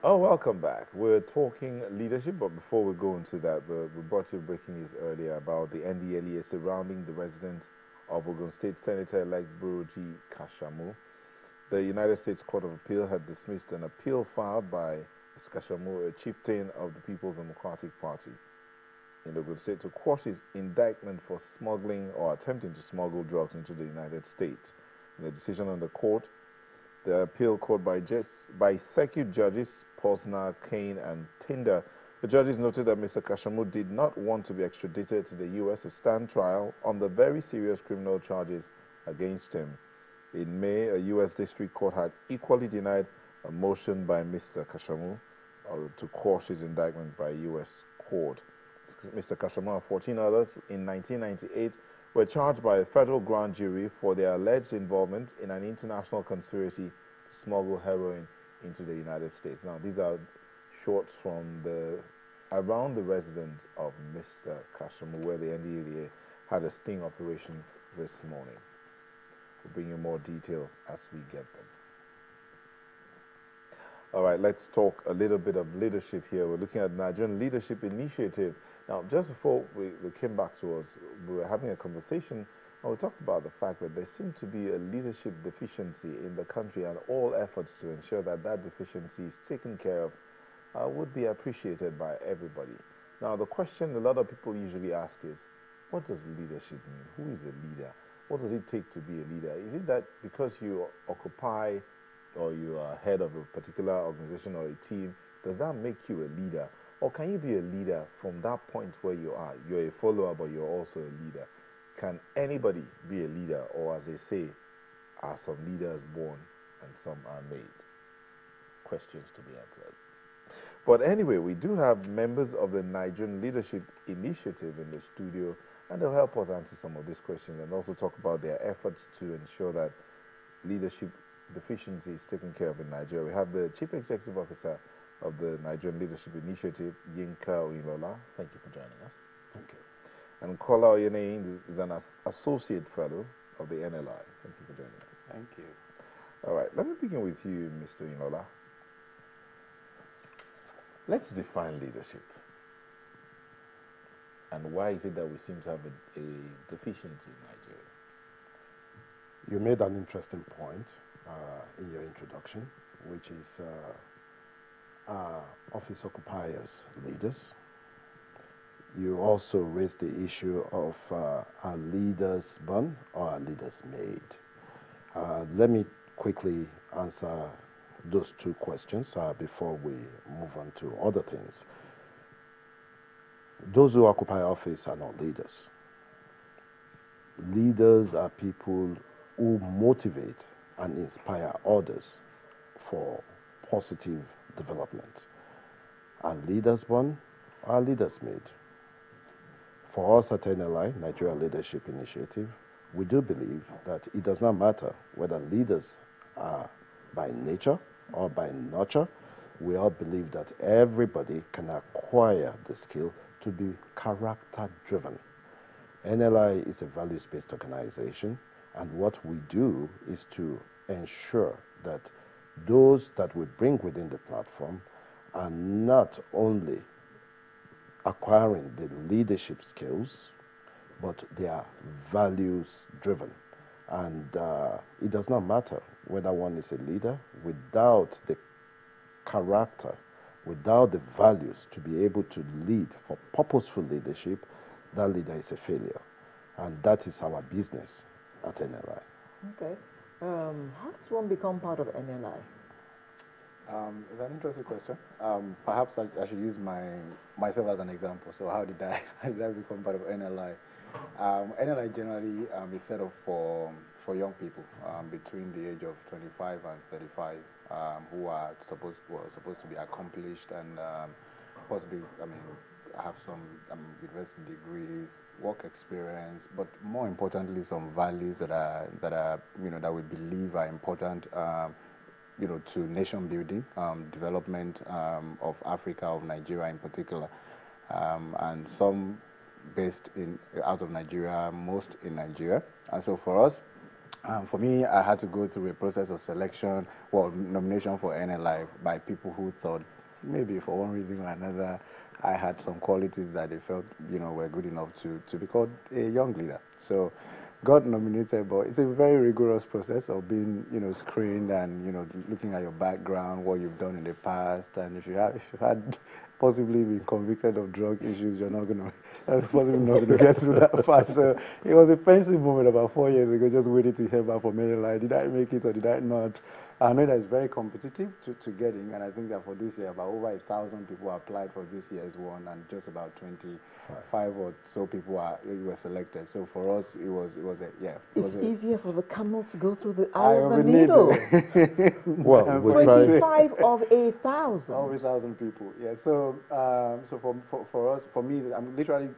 Oh, welcome back. We're talking leadership, but before we go into that, we brought you breaking news earlier about the NDLEA surrounding the residence of Ogun State Senator-elect Buruji Kashamu. The United States Court of Appeal had dismissed an appeal filed by Mr. Kashamu, a chieftain of the People's Democratic Party in Ogun State, to quash his indictment for smuggling or attempting to smuggle drugs into the United States. In a decision on the court, the appeal court by circuit judges Posner, Kane, and Tinder, the judges noted that Mr. Kashamu did not want to be extradited to the U.S. to stand trial on the very serious criminal charges against him. In May, a U.S. district court had equally denied a motion by Mr. Kashamu to quash his indictment by a U.S. court. Mr. Kashamu and 14 others in 1998 were charged by a federal grand jury for their alleged involvement in an international conspiracy to smuggle heroin into the United States. Now, these are shorts from around the residence of Mr. Kashamu, where the NDLEA had a sting operation this morning. We'll bring you more details as we get them. All right, let's talk a little bit of leadership here. We're looking at the Nigerian Leadership Initiative. Now, just before we came back to us, we were having a conversation and we talked about the fact that there seemed to be a leadership deficiency in the country, and all efforts to ensure that that deficiency is taken care of would be appreciated by everybody. Now, the question a lot of people usually ask is, what does leadership mean? Who is a leader? What does it take to be a leader? Is it that because you occupy or you are head of a particular organization or a team, does that make you a leader? Or can you be a leader from that point where you are? You're a follower, but you're also a leader. Can anybody be a leader? Or as they say, are some leaders born and some are made? Questions to be answered. But anyway, we do have members of the Nigerian Leadership Initiative in the studio, and they'll help us answer some of these questions and also talk about their efforts to ensure that leadership deficiency is taken care of in Nigeria. We have the Chief Executive Officer of the Nigerian Leadership Initiative, Yinka Oyinlola. Thank you for joining us. Thank you. And Kola Oyeneyin is an Associate Fellow of the NLI. Thank you for joining us. Thank you. All right, let me begin with you, Mr. Oyinlola. Let's define leadership. And why is it that we seem to have a deficiency in Nigeria? You made an interesting point in your introduction, which is office occupiers, leaders. You also raised the issue of are leaders born or are leaders made? Let me quickly answer those two questions before we move on to other things. Those who occupy office are not leaders. Leaders are people who motivate and inspire others for positive development. Are leaders born or are leaders made? For us at NLI, Nigeria Leadership Initiative, we do believe that it does not matter whether leaders are by nature or by nurture. We all believe that everybody can acquire the skill to be character-driven. NLI is a values-based organization, and what we do is to ensure that those that we bring within the platform are not only acquiring the leadership skills, but they are values-driven. And it does not matter whether one is a leader without the character, without the values to be able to lead for purposeful leadership, that leader is a failure. And that is our business at NLI. Okay. How does one become part of NLI? It's an interesting question. Perhaps I should use myself as an example. So how did I become part of NLI? NLI generally is set up for young people between the age of 25 and 35 who are supposed to be accomplished and possibly, have some university degrees, work experience, but more importantly, some values that we believe are important. To nation building, development of Africa, of Nigeria in particular, and some based out of Nigeria, most in Nigeria. And so for us, For me, I had to go through a process of selection, well, nomination for NLI by people who thought maybe for one reason or another I had some qualities that they felt, were good enough to be called a young leader. So got nominated, but it's a very rigorous process of being, screened and, looking at your background, what you've done in the past, and if you had possibly been convicted of drug issues, you're not going to, possibly not going to get through that fast. So it was a painful moment about 4 years ago, just waiting to hear back from NLI. Did I make it or did I not? I know that it's very competitive to get in, and I think that for this year, about over 1,000 people applied for this year's one, and just about 25 or so people were selected. So for us, it was It's easier for the camel to go through the eye of the needle. Well, we 25 of 1,000. Of 1,000 people, yeah. So, for us, for me, I'm literally